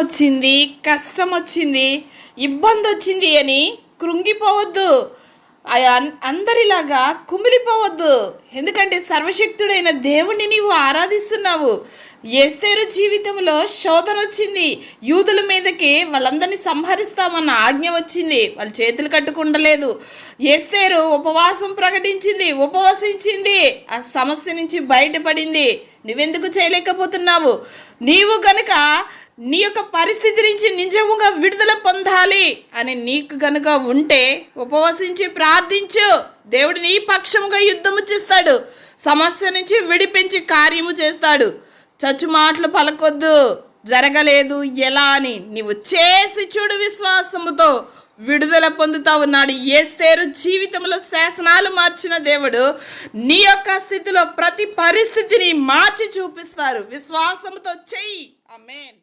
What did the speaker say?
వచ్చింది, కష్టం వచ్చింది, ఇబ్బంది వచ్చింది అని కృంగిపోవద్దు. అందరిలాగా కుమిలిపోవద్దు. ఎందుకంటే సర్వశక్తుడైన దేవుణ్ణి నీవు ఆరాధిస్తున్నావు. ఎస్తేరు జీవితంలో శోధన వచ్చింది. యూదుల మీదకి వాళ్ళందరినీ సంహరిస్తామన్న ఆజ్ఞ వచ్చింది. వాళ్ళు చేతులు కట్టుకుండలేదు. ఎస్తేరు ఉపవాసం ప్రకటించింది, ఉపవసించింది, ఆ సమస్య నుంచి బయటపడింది. నువ్వెందుకు చేయలేకపోతున్నావు? నీవు గనుక నీ యొక్క పరిస్థితి నుంచి నిజముగా విడుదల పొందాలి అని నీకు గనుక ఉంటే ఉపవసించి ప్రార్థించు. దేవుడు నీ పక్షముగా యుద్ధము చేస్తాడు. సమస్య నుంచి విడిపించి కార్యము చేస్తాడు. చచ్చు మాటలు పలకొద్దు, జరగలేదు ఎలా అని. నీవు చేసి చూడు, విశ్వాసముతో విడుదల పొందుతా ఉన్నాడు. ఎస్తేరు జీవితంలో శాసనాలు మార్చిన దేవుడు నీ యొక్క స్థితిలో ప్రతి పరిస్థితిని మార్చి చూపిస్తారు. విశ్వాసముతో చెయ్యి. ఆమేన్.